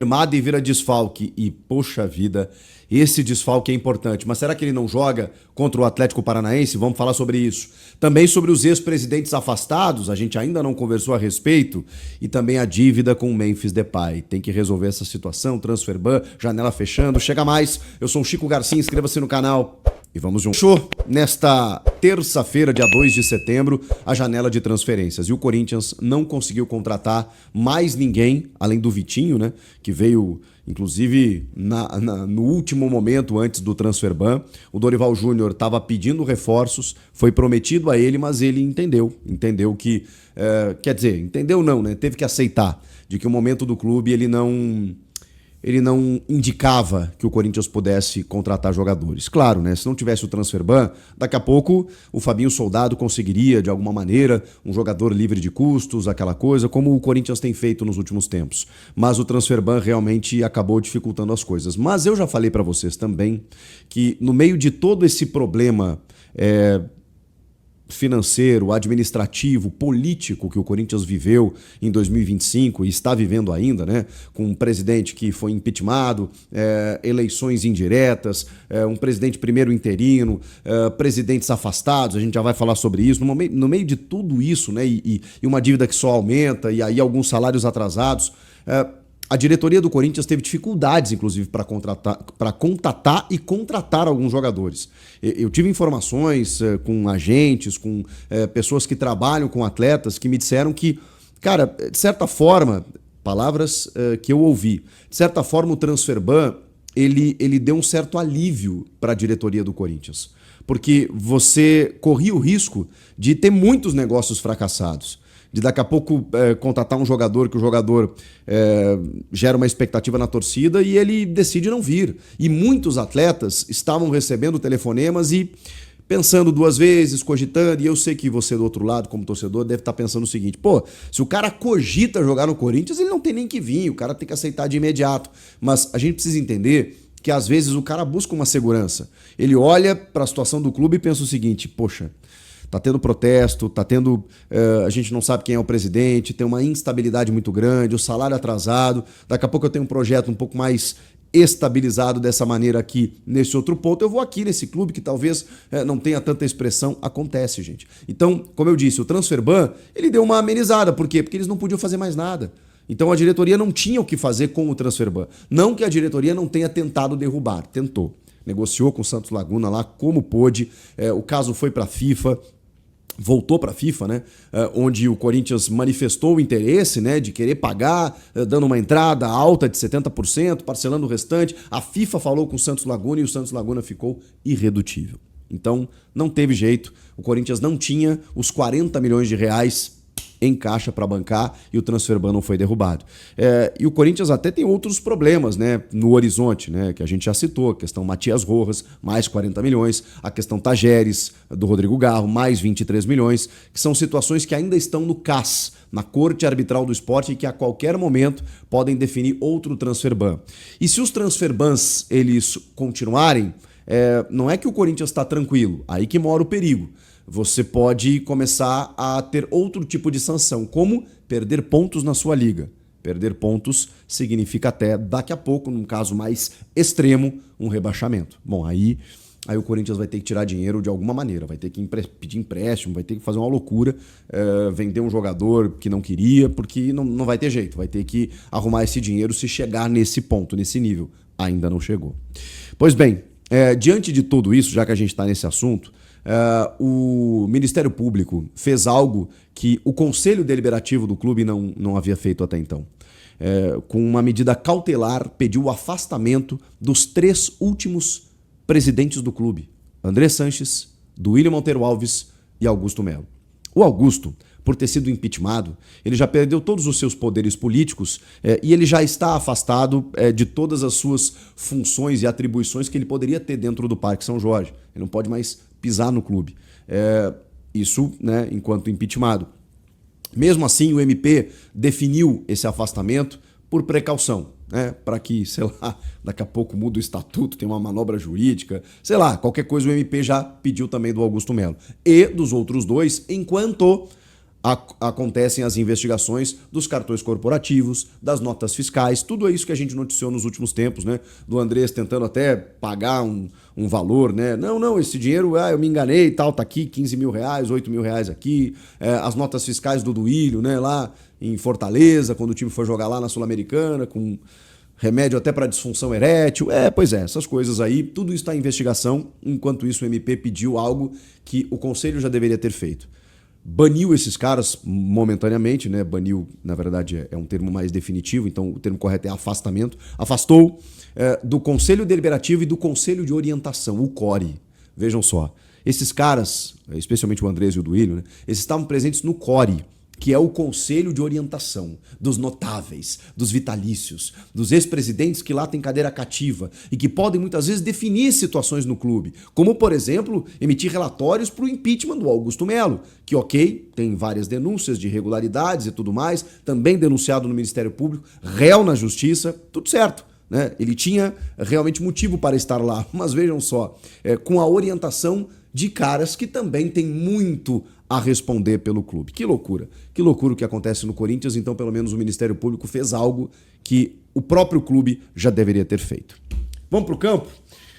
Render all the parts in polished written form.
confirmado e vira desfalque. E, poxa vida, esse desfalque é importante. Mas será que ele não joga contra o Atlético Paranaense? Vamos falar sobre isso. Também sobre os ex-presidentes afastados, a gente ainda não conversou a respeito. E também a dívida com o Memphis Depay. Tem que resolver essa situação, transferban, janela fechando. Chega mais, eu sou o Chico Garcia, inscreva-se no canal. E vamos juntos. Fechou nesta terça-feira, dia 2 de setembro, a janela de transferências. E o Corinthians não conseguiu contratar mais ninguém, além do Vitinho, né? Que veio, inclusive, no último momento, antes do transferban. O Dorival Júnior estava pedindo reforços, foi prometido a ele, mas ele entendeu. Entendeu que... quer dizer, entendeu não, né? Teve que aceitar de que o momento do clube ele não indicava que o Corinthians pudesse contratar jogadores. Claro, né? Se não tivesse o transferban, daqui a pouco o Fabinho Soldado conseguiria, de alguma maneira, um jogador livre de custos, aquela coisa, como o Corinthians tem feito nos últimos tempos. Mas o transferban realmente acabou dificultando as coisas. Mas eu já falei para vocês também que no meio de todo esse problema financeiro, administrativo, político que o Corinthians viveu em 2025 e está vivendo ainda, né? Com um presidente que foi impeachmentado, eleições indiretas, um presidente primeiro interino, presidentes afastados, a gente já vai falar sobre isso. No meio de tudo isso, né? E uma dívida que só aumenta, e aí alguns salários atrasados, a diretoria do Corinthians teve dificuldades, inclusive, para contatar e contratar alguns jogadores. Eu tive informações com agentes, com pessoas que trabalham com atletas, que me disseram que, cara, de certa forma, palavras que eu ouvi, de certa forma o transferban, ele deu um certo alívio para a diretoria do Corinthians. Porque você corria o risco de ter muitos negócios fracassados. De daqui a pouco contratar um jogador que o jogador gera uma expectativa na torcida e ele decide não vir. E muitos atletas estavam recebendo telefonemas e pensando duas vezes, cogitando, e eu sei que você do outro lado, como torcedor, deve estar pensando o seguinte: pô, se o cara cogita jogar no Corinthians, ele não tem nem que vir, o cara tem que aceitar de imediato. Mas a gente precisa entender que às vezes o cara busca uma segurança. Ele olha para a situação do clube e pensa o seguinte: poxa, tá tendo protesto, tá tendo... a gente não sabe quem é o presidente, tem uma instabilidade muito grande, o salário atrasado, daqui a pouco eu tenho um projeto um pouco mais estabilizado dessa maneira aqui, nesse outro ponto, eu vou aqui nesse clube que talvez não tenha tanta expressão. Acontece, gente. Então, como eu disse, o transferban, ele deu uma amenizada. Por quê? Porque eles não podiam fazer mais nada. Então a diretoria não tinha o que fazer com o transferban. Não que a diretoria não tenha tentado derrubar, tentou. Negociou com o Santos Laguna lá como pôde, o caso foi para a FIFA, voltou para a FIFA, né? Onde o Corinthians manifestou o interesse, né, de querer pagar, dando uma entrada alta de 70%, parcelando o restante. A FIFA falou com o Santos Laguna e o Santos Laguna ficou irredutível. Então, não teve jeito. O Corinthians não tinha os 40 milhões de reais em caixa para bancar e o transferban não foi derrubado. E o Corinthians até tem outros problemas, né, no horizonte, né, que a gente já citou, a questão Matias Rojas, mais 40 milhões, a questão Tajeres, do Rodrigo Garro, mais 23 milhões, que são situações que ainda estão no CAS, na Corte Arbitral do Esporte, e que a qualquer momento podem definir outro transferban. E se os transferbans eles continuarem, não é que o Corinthians está tranquilo, aí que mora o perigo. Você pode começar a ter outro tipo de sanção, como perder pontos na sua liga. Perder pontos significa até, daqui a pouco, num caso mais extremo, um rebaixamento. Bom, aí o Corinthians vai ter que tirar dinheiro de alguma maneira, vai ter que pedir empréstimo, vai ter que fazer uma loucura, vender um jogador que não queria, porque não vai ter jeito, vai ter que arrumar esse dinheiro se chegar nesse ponto, nesse nível. Ainda não chegou. Pois bem, diante de tudo isso, já que a gente está nesse assunto, o Ministério Público fez algo que o Conselho Deliberativo do clube não havia feito até então. Com uma medida cautelar, pediu o afastamento dos 3 últimos presidentes do clube: André Sanches, Duílio Monteiro Alves e Augusto Melo. O Augusto, por ter sido impeachmentado, ele já perdeu todos os seus poderes políticos e ele já está afastado de todas as suas funções e atribuições que ele poderia ter dentro do Parque São Jorge. Ele não pode mais pisar no clube. Isso, né, enquanto impeachmentado. Mesmo assim, o MP definiu esse afastamento por precaução, né, para que, sei lá, daqui a pouco muda o estatuto, tem uma manobra jurídica, sei lá, qualquer coisa o MP já pediu também do Augusto Melo. E dos outros dois, enquanto acontecem as investigações dos cartões corporativos, das notas fiscais, tudo isso que a gente noticiou nos últimos tempos, né? Do Andrés tentando até pagar um valor, né? Não, esse dinheiro, eu me enganei e tal, tá aqui, 15 mil reais, 8 mil reais aqui, as notas fiscais do Duílio, né? Lá em Fortaleza, quando o time foi jogar lá na Sul-Americana, com remédio até para disfunção erétil, pois é, essas coisas aí, tudo isso está em investigação, enquanto isso o MP pediu algo que o Conselho já deveria ter feito. Baniu esses caras momentaneamente, né? Baniu, na verdade, é um termo mais definitivo, então o termo correto é afastamento. Afastou do Conselho Deliberativo e do Conselho de Orientação, o CORE. Vejam só, esses caras, especialmente o Andrés e o Duílio, né? Eles estavam presentes no CORE, que é o Conselho de Orientação dos notáveis, dos vitalícios, dos ex-presidentes que lá têm cadeira cativa e que podem muitas vezes definir situações no clube, como, por exemplo, emitir relatórios para o impeachment do Augusto Melo, que, ok, tem várias denúncias de irregularidades e tudo mais, também denunciado no Ministério Público, réu na Justiça, tudo certo. Né? Ele tinha realmente motivo para estar lá, mas vejam só, com a orientação de caras que também têm muito a responder pelo clube. Que loucura o que acontece no Corinthians, então pelo menos o Ministério Público fez algo que o próprio clube já deveria ter feito. Vamos para o campo?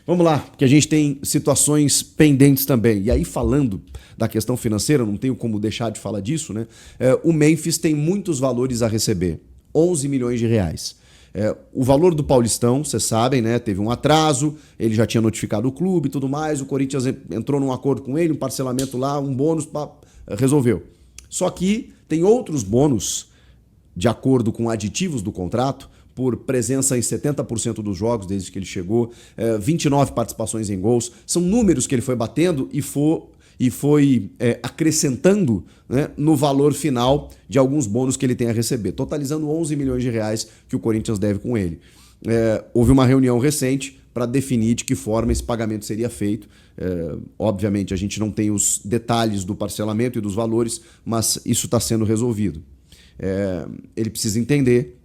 Vamos lá, porque a gente tem situações pendentes também. E aí, falando da questão financeira, não tenho como deixar de falar disso, né? O Memphis tem muitos valores a receber, 11 milhões de reais. O valor do Paulistão, vocês sabem, né? Teve um atraso, ele já tinha notificado o clube e tudo mais, o Corinthians entrou num acordo com ele, um parcelamento lá, um bônus, resolveu. Só que tem outros bônus, de acordo com aditivos do contrato, por presença em 70% dos jogos desde que ele chegou, 29 participações em gols, são números que ele foi batendo e foi acrescentando, né, no valor final de alguns bônus que ele tem a receber, totalizando 11 milhões de reais que o Corinthians deve com ele. Houve uma reunião recente para definir de que forma esse pagamento seria feito. Obviamente, a gente não tem os detalhes do parcelamento e dos valores, mas isso está sendo resolvido. Ele precisa entender.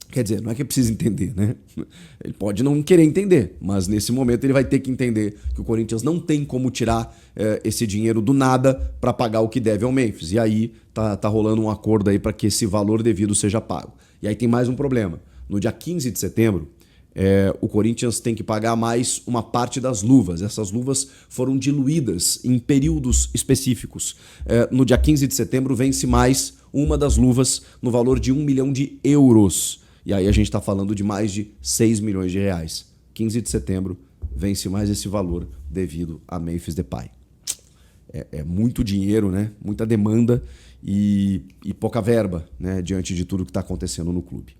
Quer dizer, não é que precisa entender, né? Ele pode não querer entender, mas nesse momento ele vai ter que entender que o Corinthians não tem como tirar esse dinheiro do nada para pagar o que deve ao Memphis. E aí tá rolando um acordo aí para que esse valor devido seja pago. E aí tem mais um problema. No dia 15 de setembro, o Corinthians tem que pagar mais uma parte das luvas. Essas luvas foram diluídas em períodos específicos. No dia 15 de setembro vence mais uma das luvas no valor de 1 milhão de euros. E aí a gente está falando de mais de 6 milhões de reais. 15 de setembro vence mais esse valor devido a Memphis Depay. É muito dinheiro, né? Muita demanda e pouca verba, né? Diante de tudo que está acontecendo no clube.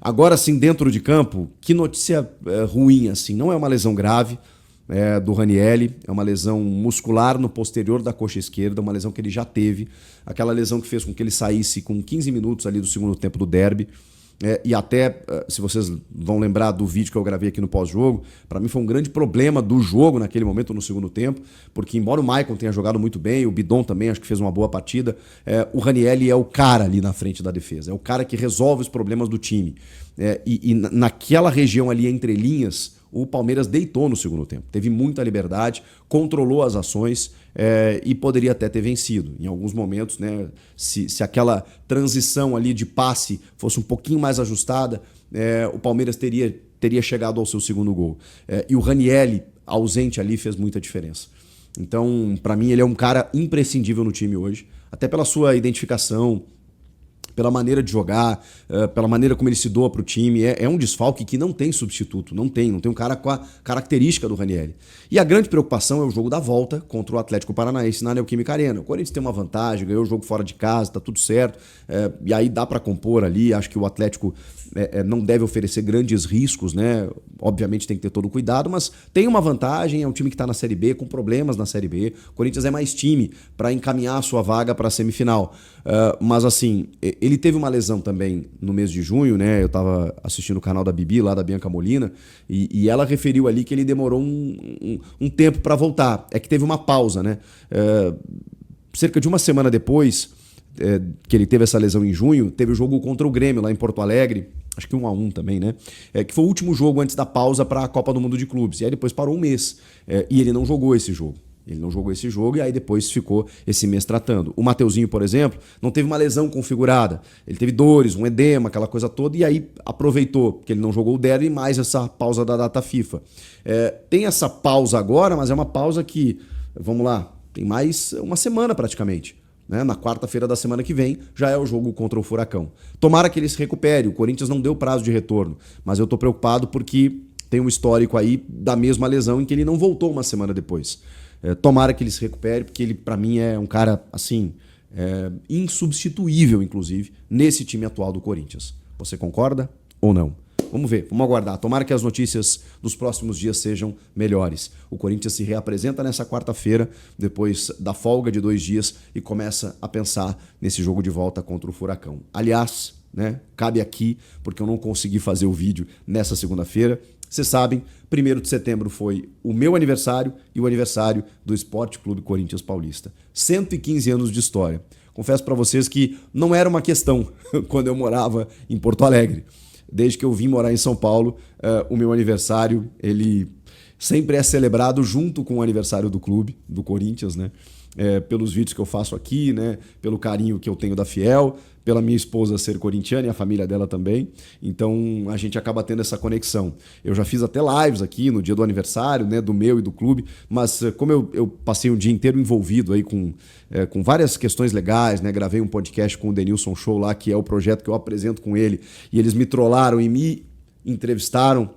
Agora sim, dentro de campo, que notícia ruim assim. Não é uma lesão grave do Ranieri, é uma lesão muscular no posterior da coxa esquerda, uma lesão que ele já teve. Aquela lesão que fez com que ele saísse com 15 minutos ali do segundo tempo do derby. E até, se vocês vão lembrar do vídeo que eu gravei aqui no pós-jogo, para mim foi um grande problema do jogo naquele momento, no segundo tempo, porque embora o Maicon tenha jogado muito bem, o Bidon também acho que fez uma boa partida, o Ranieri é o cara ali na frente da defesa, é o cara que resolve os problemas do time. E naquela região ali entre linhas, o Palmeiras deitou no segundo tempo, teve muita liberdade, controlou as ações e poderia até ter vencido. Em alguns momentos, né, se aquela transição ali de passe fosse um pouquinho mais ajustada, o Palmeiras teria chegado ao seu segundo gol. E o Ranieri, ausente ali, fez muita diferença. Então, para mim, ele é um cara imprescindível no time hoje, até pela sua identificação, pela maneira de jogar, pela maneira como ele se doa para o time. É um desfalque que não tem substituto, não tem um cara com a característica do Ranieri. E a grande preocupação é o jogo da volta contra o Atlético Paranaense na Neoquímica Arena. O Corinthians tem uma vantagem, ganhou o jogo fora de casa, tá tudo certo, e aí dá para compor ali. Acho que o Atlético não deve oferecer grandes riscos, né? Obviamente tem que ter todo o cuidado, mas tem uma vantagem, é um time que está na Série B, com problemas na Série B. O Corinthians é mais time para encaminhar a sua vaga para a semifinal. Mas assim, ele teve uma lesão também no mês de junho, né? Eu estava assistindo o canal da Bibi, lá da Bianca Molina, e ela referiu ali que ele demorou um tempo para voltar. É que teve uma pausa, né? Cerca de uma semana depois que ele teve essa lesão em junho, teve o jogo contra o Grêmio lá em Porto Alegre, acho que 1-1 também, né? Que foi o último jogo antes da pausa para a Copa do Mundo de Clubes. E aí depois parou um mês e ele não jogou esse jogo. Ele não jogou esse jogo e aí depois ficou esse mês tratando. O Mateuzinho, por exemplo, não teve uma lesão configurada. Ele teve dores, um edema, aquela coisa toda, e aí aproveitou que ele não jogou o derby e mais essa pausa da data FIFA. Tem essa pausa agora, mas é uma pausa que, vamos lá, tem mais uma semana praticamente. Né? Na quarta-feira da semana que vem já é o jogo contra o Furacão. Tomara que ele se recupere. O Corinthians não deu prazo de retorno, mas eu tô preocupado porque tem um histórico aí da mesma lesão em que ele não voltou uma semana depois. Tomara que ele se recupere, porque ele, para mim, é um cara, assim, insubstituível, inclusive, nesse time atual do Corinthians. Você concorda ou não? Vamos ver, vamos aguardar. Tomara que as notícias dos próximos dias sejam melhores. O Corinthians se reapresenta nessa quarta-feira, depois da folga de 2 dias, e começa a pensar nesse jogo de volta contra o Furacão. Aliás, né, cabe aqui, porque eu não consegui fazer o vídeo nessa segunda-feira. Vocês sabem, 1º de setembro foi o meu aniversário e o aniversário do Esporte Clube Corinthians Paulista. 115 anos de história. Confesso para vocês que não era uma questão quando eu morava em Porto Alegre. Desde que eu vim morar em São Paulo, o meu aniversário ele sempre é celebrado junto com o aniversário do clube, do Corinthians, né? Pelos vídeos que eu faço aqui, né? Pelo carinho que eu tenho da Fiel, pela minha esposa ser corintiana e a família dela também. Então a gente acaba tendo essa conexão. Eu já fiz até lives aqui no dia do aniversário, né? Do meu e do clube, mas como eu passei um dia inteiro envolvido aí com várias questões legais, né? Gravei um podcast com o Denilson Show lá, que é o projeto que eu apresento com ele, e eles me trollaram e me entrevistaram.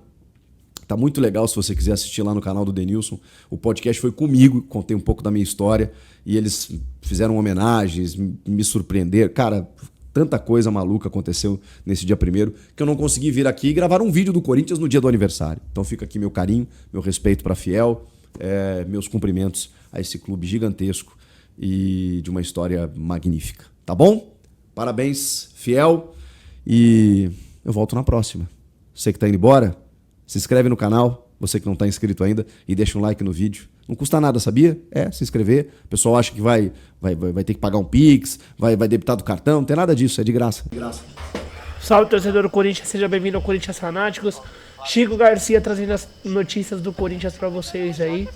Tá muito legal se você quiser assistir lá no canal do Denilson. O podcast foi comigo, contei um pouco da minha história e eles fizeram homenagens, me surpreenderam. Cara, tanta coisa maluca aconteceu nesse dia 1º que eu não consegui vir aqui e gravar um vídeo do Corinthians no dia do aniversário. Então fica aqui meu carinho, meu respeito para a Fiel, meus cumprimentos a esse clube gigantesco e de uma história magnífica. Tá bom? Parabéns, Fiel, e eu volto na próxima. Você que tá indo embora, se inscreve no canal, você que não está inscrito ainda, e deixa um like no vídeo. Não custa nada, sabia? Se inscrever. O pessoal acha que vai ter que pagar um Pix, vai debitar do cartão. Não tem nada disso, é de graça. Salve, torcedor do Corinthians, seja bem-vindo ao Corinthians Fanáticos. Chico Garcia trazendo as notícias do Corinthians para vocês aí.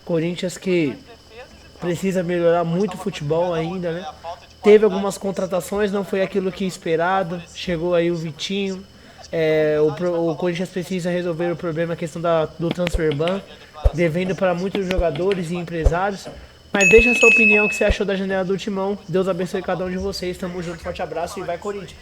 Corinthians que precisa melhorar muito o futebol ainda, né? Teve algumas contratações, não foi aquilo que esperado. Chegou aí o Vitinho. O Corinthians precisa resolver o problema, a questão do transfer ban, devendo para muitos jogadores e empresários. Mas deixa a sua opinião, o que você achou da janela do Timão. Deus abençoe cada um de vocês. Tamo junto, forte abraço e vai Corinthians.